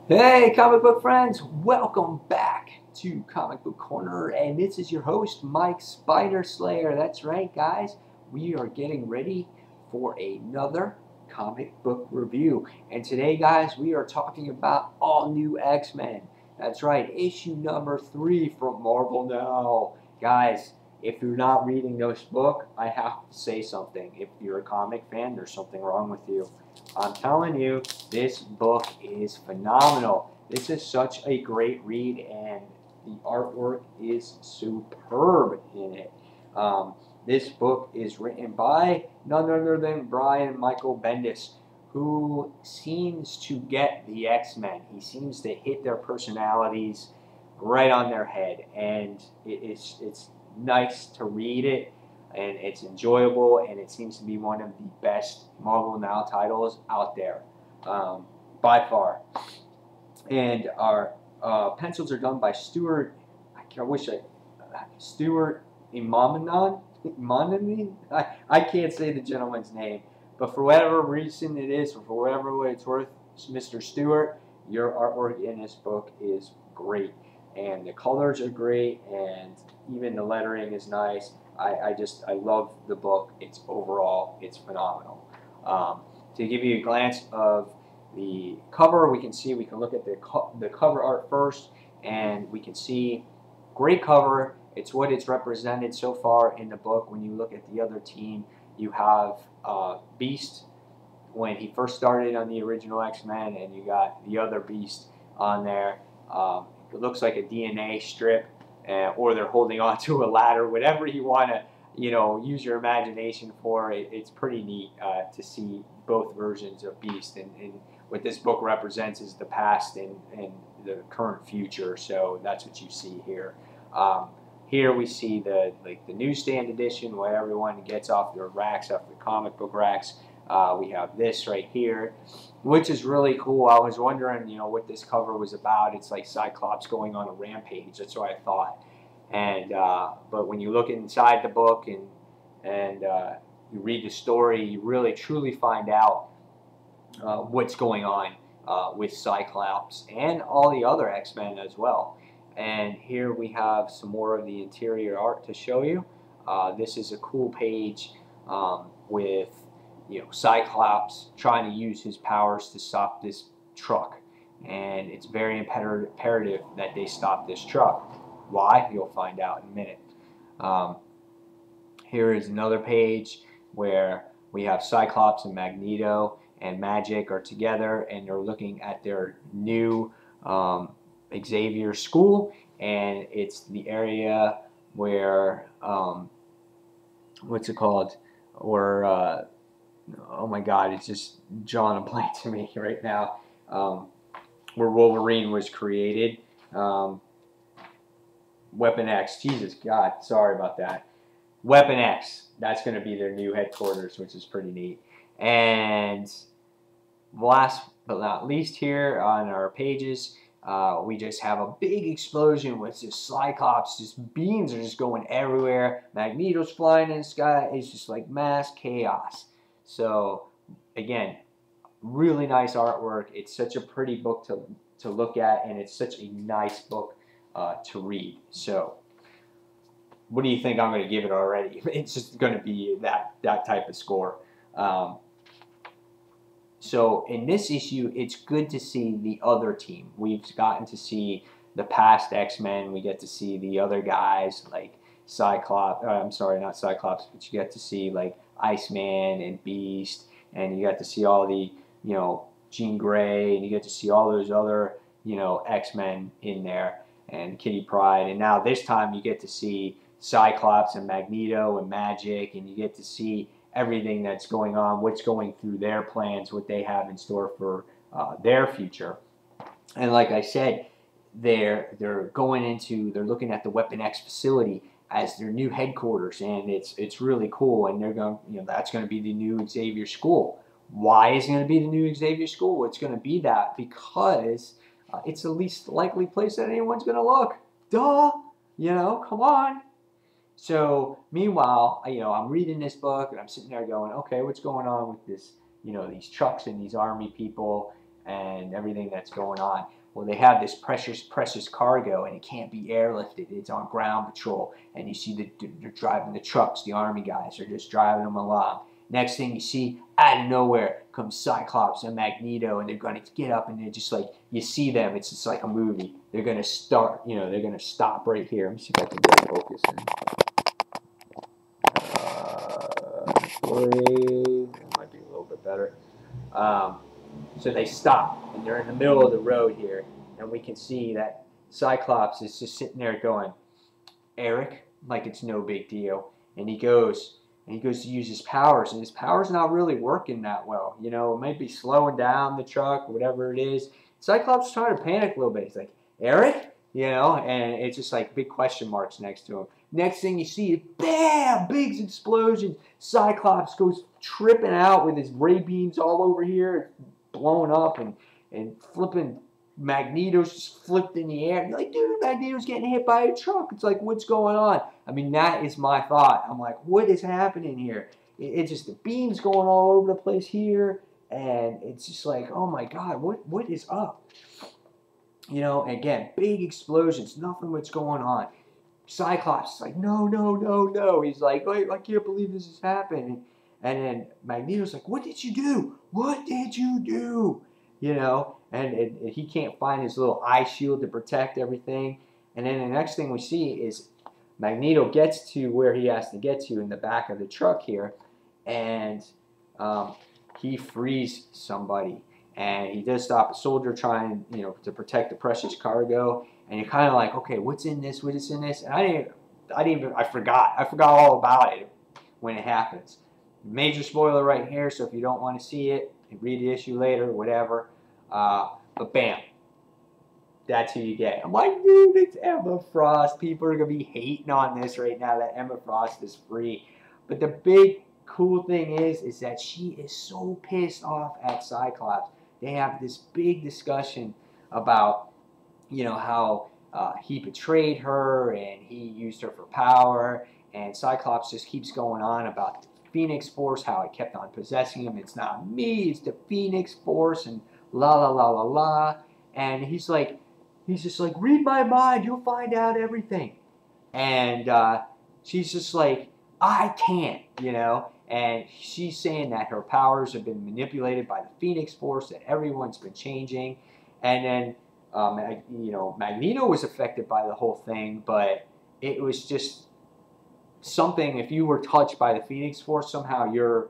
Hey, comic book friends, welcome back to Comic Book Corner, and this is your host, Mike Spider Slayer. That's right, guys, we are getting ready for another comic book review. And today, guys, we are talking about all new X-Men. That's right, issue number 3 from Marvel Now. Guys, if you're not reading this book, I have to say something. If you're a comic fan, there's something wrong with you. I'm telling you, this book is phenomenal. This is such a great read, and the artwork is superb in it. This book is written by none other than Michael Bendis, who seems to get the X-Men. He seems to hit their personalities right on their head, and it's nice to read it, and it's enjoyable, and it seems to be one of the best Marvel Now titles out there, by far. And our pencils are done by Stuart. Stuart Immonen. I can't say the gentleman's name, but for whatever reason it is, or for whatever way it's worth, Mr. Stewart, your artwork in this book is great, and the colors are great, and even the lettering is nice. I love the book. It's phenomenal. To give you a glance of the cover, we can look at the cover art first, and we can see great cover. It's what it's represented so far in the book. When you look at the other team, you have Beast when he first started on the original X-Men, and you got the other Beast on there. It looks like a DNA strip, or they're holding on to a ladder. Whatever you want to, use your imagination for. It's pretty neat to see both versions of Beast, and what this book represents is the past and the current future. So that's what you see here. Here we see the newsstand edition, where everyone gets off their racks, off the comic book racks. We have this right here, which is really cool. I was wondering, what this cover was about. It's like Cyclops going on a rampage. That's what I thought. And but when you look inside the book and you read the story, you really truly find out what's going on with Cyclops and all the other X-Men as well. And here we have some more of the interior art to show you. This is a cool page with Cyclops trying to use his powers to stop this truck, and it's very imperative that they stop this truck. Why? You'll find out in a minute. Here is another page where we have Cyclops and Magneto and Magic are together, and they're looking at their new Xavier school, and it's the area where what's it called? Or oh my God, it's just drawing a blank to me right now. Where Wolverine was created. Weapon X. Jesus God, sorry about that. Weapon X. That's going to be their new headquarters, which is pretty neat. And last but not least, here on our pages, we just have a big explosion with just Cyclops. Just beams are just going everywhere. Magneto's flying in the sky. It's just like mass chaos. So again, really nice artwork. It's such a pretty book to look at, and it's such a nice book to read. So what do you think I'm going to give it already? It's just going to be that type of score. So in this issue, it's good to see the other team. We've gotten to see the past X-Men. We get to see the other guys like Cyclops. I'm sorry, not Cyclops, but you get to see like Iceman and Beast, and you get to see all the, Jean Grey, and you get to see all those other, X-Men in there, and Kitty Pryde. And now this time you get to see Cyclops and Magneto and Magic, and you get to see everything that's going on, what's going through their plans, what they have in store for their future. And like I said, they're looking at the Weapon X facility as their new headquarters, and it's really cool. And they're going, that's going to be the new Xavier School. Why is it going to be the new Xavier School? Well, it's going to be that because it's the least likely place that anyone's going to look. Duh, come on. So meanwhile, I'm reading this book, and I'm sitting there going, okay, what's going on with this, these trucks and these army people? and everything that's going on. Well, they have this precious cargo, and it can't be airlifted. It's on ground patrol, and you see they're driving the trucks. The army guys are just driving them along. Next thing you see, out of nowhere comes Cyclops and Magneto, and they're going to get up, and they're just like, you see them. It's just like a movie. They're going to start, they're going to stop right here. Let me see if I can get focus in. It might be a little bit better. So they stop, and they're in the middle of the road here, and we can see that Cyclops is just sitting there going, Eric, like it's no big deal. And he goes to use his powers, and his powers not really working that well. It might be slowing down the truck, whatever it is. Cyclops is trying to panic a little bit. He's like, Eric? And it's just like big question marks next to him. Next thing you see is, bam, big explosion. Cyclops goes tripping out with his ray beams all over here, blowing up, and flipping. Magneto's just flipped in the air. You're like, dude, Magneto's getting hit by a truck. It's like, what's going on? I mean, that is my thought. I'm like, what is happening here? It's just the beams going all over the place here, and it's just like, oh my God, what is up? Again, big explosions, nothing what's going on. Cyclops is like, no. He's like, wait, I can't believe this is happening. And then Magneto's like, what did you do? What did you do? And he can't find his little eye shield to protect everything. And then the next thing we see is Magneto gets to where he has to get to in the back of the truck here, and he frees somebody. And he does stop a soldier trying, to protect the precious cargo. And you're kind of like, okay, what's in this? What is in this? And I forgot all about it when it happens. Major spoiler right here, so if you don't want to see it, read the issue later, whatever. But bam, that's who you get. I'm like, dude, it's Emma Frost. People are going to be hating on this right now that Emma Frost is free. But the big cool thing is that she is so pissed off at Cyclops. They have this big discussion about, how he betrayed her and he used her for power. And Cyclops just keeps going on about the Phoenix Force, how it kept on possessing him. It's not me, it's the Phoenix Force, and la la la la la. And he's just like, read my mind, you'll find out everything. And she's just like, I can't, And she's saying that her powers have been manipulated by the Phoenix Force, that everyone's been changing. And then, Magneto was affected by the whole thing, but it was just something, if you were touched by the Phoenix Force, somehow you're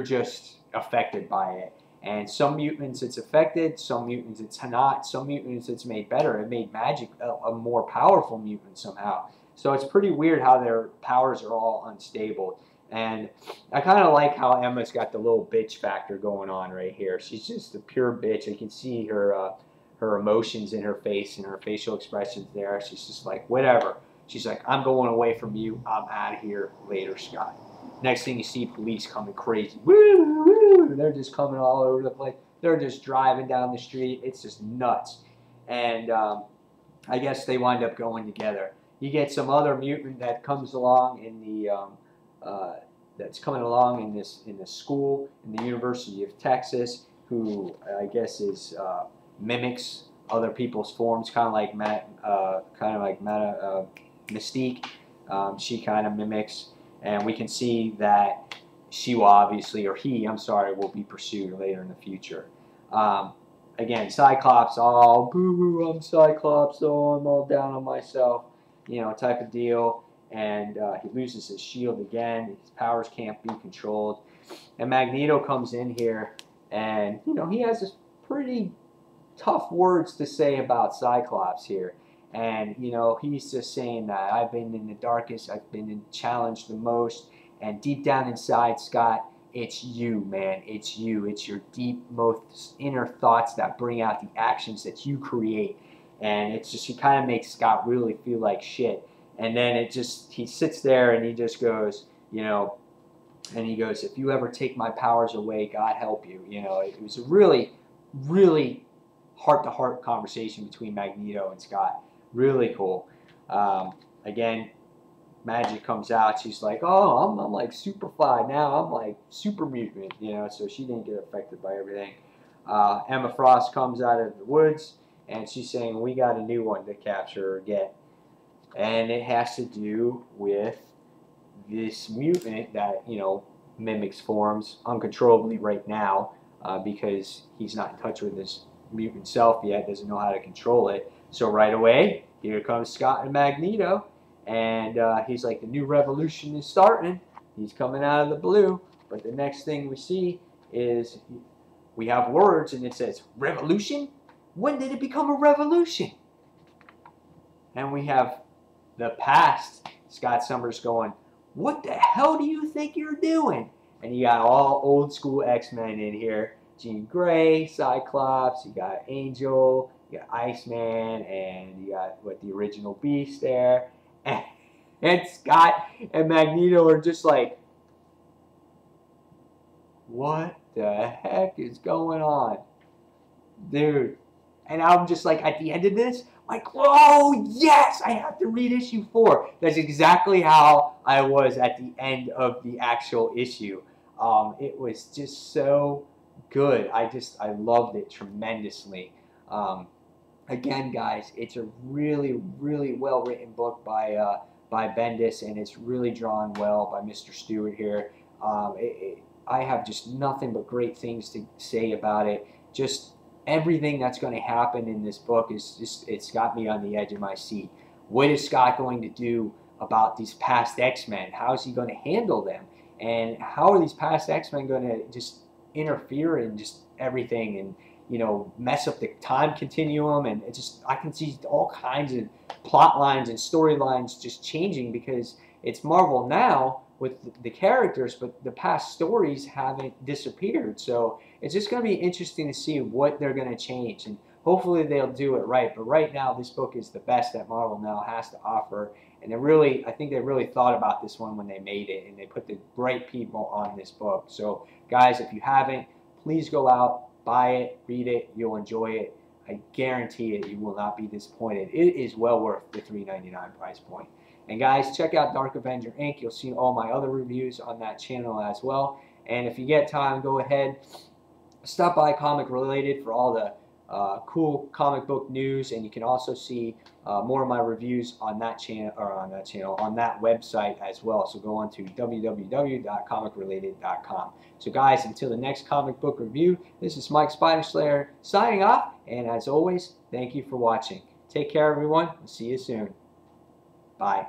just affected by it. And some mutants it's affected, some mutants it's not, some mutants it's made better. It made Magic a more powerful mutant somehow. So it's pretty weird how their powers are all unstable. And I kind of like how Emma's got the little bitch factor going on right here. She's just a pure bitch. I can see her emotions in her face and her facial expressions there. She's just like, whatever. She's like, I'm going away from you. I'm out of here. Later, Scott. Next thing you see, police coming crazy. Woo, woo. They're just coming all over the place. They're just driving down the street. It's just nuts. And I guess they wind up going together. You get some other mutant that comes along in the that's coming along in the school in the University of Texas, who I guess is mimics other people's forms, kind of like Mystique. She kind of mimics, and we can see that she will obviously, or he, I'm sorry, will be pursued later in the future. Again, Cyclops, oh, boo, I'm Cyclops, oh, I'm all down on myself, type of deal. And he loses his shield again. His powers can't be controlled. And Magneto comes in here, and, he has this pretty tough words to say about Cyclops here. And, he's just saying that I've been in the darkest, I've been challenged the most, and deep down inside, Scott, it's you, man. It's you. It's your deep, most inner thoughts that bring out the actions that you create. And it's just, he kind of makes Scott really feel like shit. And then he sits there and he just goes, and he goes, if you ever take my powers away, God help you. It was a really, really heart-to-heart conversation between Magneto and Scott. Really cool. Again, Magic comes out. She's like, oh, I'm like superfied now. I'm like super mutant, so she didn't get affected by everything. Emma Frost comes out of the woods, and she's saying, we got a new one to capture or get. And it has to do with this mutant that, you know, mimics forms uncontrollably right now because he's not in touch with his mutant self yet, doesn't know how to control it. So right away, here comes Scott and Magneto, and he's like, the new revolution is starting. He's coming out of the blue, but the next thing we see is we have words, and it says, revolution? When did it become a revolution? And we have the past, Scott Summers going, what the hell do you think you're doing? And you got all old school X-Men in here. Jean Grey, Cyclops, you got Angel, you got Iceman, and you got, what, the original Beast there. And Scott and Magneto are just like, what the heck is going on? Dude. And I'm just like, at the end of this, like, oh, yes, I have to read issue 4. That's exactly how I was at the end of the actual issue. It was just so good. I loved it tremendously. Again, guys, it's a really, really well-written book by Bendis, and it's really drawn well by Mr. Stewart here. I have just nothing but great things to say about it. Just everything that's going to happen in this book is just, it's got me on the edge of my seat. What is Scott going to do about these past X-Men? How is he going to handle them? And how are these past X-Men going to just interfere in just everything and, you know, mess up the time continuum? And it just, I can see all kinds of plot lines and storylines just changing because it's Marvel now with the characters, but the past stories haven't disappeared. So it's just going to be interesting to see what they're going to change, and hopefully they'll do it right. But right now, this book is the best that Marvel now has to offer, and I think they really thought about this one when they made it, and they put the right people on this book. So guys, if you haven't, please go out, buy it, read it, you'll enjoy it. I guarantee it, you will not be disappointed. It is well worth the $3.99 price point. And guys, check out Dark Avenger Inc. You'll see all my other reviews on that channel as well. And if you get time, go ahead, stop by Comic Related for all the cool comic book news, and you can also see more of my reviews on that channel, on that website as well. So go on to www.comicrelated.com. So guys, until the next comic book review, this is Mike Spider Slayer signing off, and as always, thank you for watching. Take care, everyone. We'll see you soon. Bye.